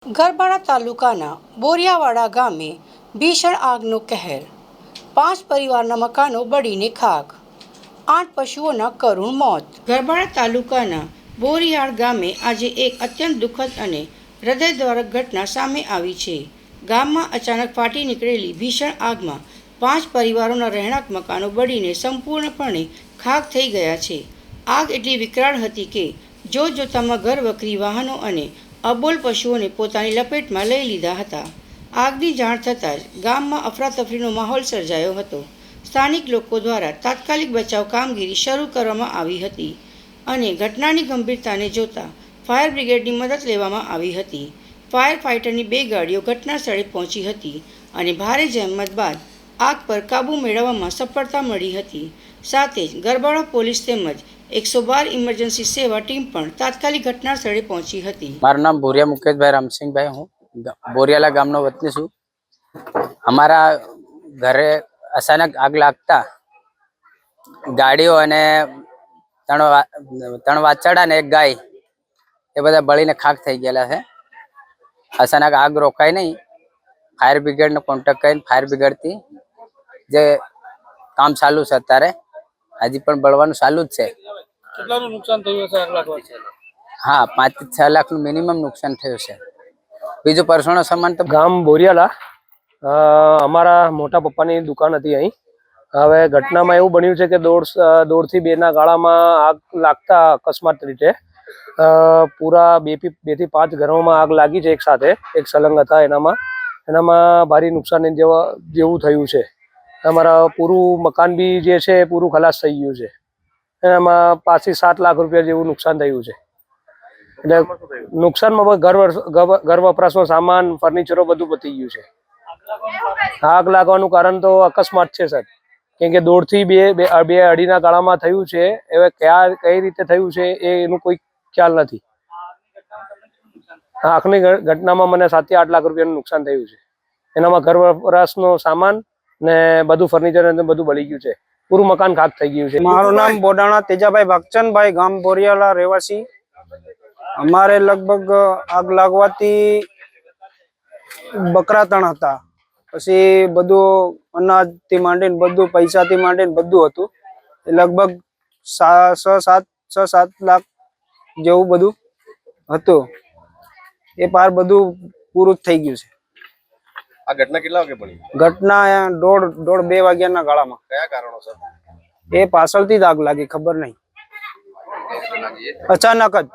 ગરબાડા તાલુકાના બોરિયાવાડા ગામે ભીષણ આગનો કહેર, 5 પરિવારના મકાનો બળીને ખાખ, 8 પશુઓના કરુણ મોત. ગરબાડા તાલુકાના બોરિયાડ ગામે આજે એક અત્યંત દુઃખદ અને હૃદયદ્વારક ઘટના સામે આવી છે. ગામમાં અચાનક ફાટી નીકળેલી ભીષણ આગમાં 5 પરિવારોના રહેણાંક મકાનો બળીને સંપૂર્ણપણે ખાખ થઈ ગયા છે. આગ એટલી વિકરાળ હતી કે જોતજોતામાં ઘર વખરી, વાહનો અને અબોલ પશુઓને પોતાની લપેટમાં લઈ લીધા હતા. આગની જાણ થતાં જ ગામમાં અફરાતફરીનો માહોલ સર્જાયો હતો. સ્થાનિક લોકો દ્વારા તાત્કાલિક બચાવ કામગીરી શરૂ કરવામાં આવી હતી અને ઘટનાની ગંભીરતાને જોતા ફાયર બ્રિગેડની મદદ લેવામાં આવી હતી. ફાયર ફાઇટરની 2 ગાડીઓ ઘટના સ્થળે પહોંચી હતી અને ભારે જહેમત બાદ આગ પર કાબૂ મેળવવામાં સફળતા મળી હતી. સાથે જ ગરબાડા પોલીસ તેમજ 112 ઇમરજન્સી સેવા ટીમ પણ તાત્કાલિક ઘટના સ્થળે પહોંચી હતી. મારું નામ ભોરિયા મુકેશભાઈ રામસિંહભાઈ, હું બોરિયાલા ગામનો વતની છું. અમારા ઘરે અચાનક આગ લાગતા ગાડીઓ અને 3 વાછરડા અને 1 ગાય એ બધા બળીને ખાખ થઈ ગયેલા છે. અચાનક આગ રોકાય નહીં, ફાયર બ્રિગેડનો કોન્ટેક્ટ કરીને ફાયર બ્રિગેડથી જે કામ ચાલુ છે, અત્યારે હજી પણ બળવાનું ચાલુ જ છે. કેટલાનું નુકસાન થયું હશે આગ લાગવાથી? હા, 5 થી 6 લાખનું મિનિમમ નુકસાન થયું છે. બીજું પરસોણો સામાન તો ગામ બોરિયાલા, અમારા મોટા પપ્પાની દુકાન હતી અહીં. હવે ઘટનામાં એવું બન્યું છે કે દોઢથી 2 ગાળામાં આગ લાગતા અકસ્માત રીતે પૂરા 2 થી 5 ઘરોમાં આગ લાગી છે એક સાથે, એક સલંગ હતા. એનામાં ભારે નુકસાન જેવું થયું છે. અમારા પૂરું મકાન બી જે છે એ પૂરું ખલાસ થઈ ગયું છે. એનામાં 5 થી 7 લાખ રૂપિયા જેવું નુકસાન થયું છે. એટલે નુકસાનમાં ઘર વપરાશનો સામાન, ફર્નિચરો બધું પતી ગયું છે. આગ લાગવાનું કારણ તો અકસ્માત છે સર, કેમ કે 1.5 થી 2.5 ગાળામાં થયું છે. હવે કઈ રીતે થયું છે એનું કોઈ ખ્યાલ નથી. આખની ઘટનામાં મને 7 થી 8 લાખ રૂપિયાનું નુકસાન થયું છે. એનામાં ઘર વપરાશનો સામાન ને બધું ફર્નિચર બધું બળી ગયું છે. પૂરું મકાન ખાક થઈ ગયું છે. મારું નામ બોડાણા તેજાભાઈ ભાગચંદભાઈ, ગામ બોરિયાલા રહેવાસી. અમારે લગભગ આગ લાગવાથી બકરા 3 હતા, પછી બધું અનાજથી માંડીને બધું, પૈસાથી માંડીને બધું હતું. લગભગ 6-7 લાખ જેવું બધું હતું. એ પાર બધું પૂરું જ થઈ ગયું છે. આ ઘટના કેટલા વાગે બની? ઘટના 1:30-2 વાગ્યાના ગાળામાં. કયા કારણો સર? એ પાછળથી જ આગ લાગી, ખબર નહીં, અચાનક જ.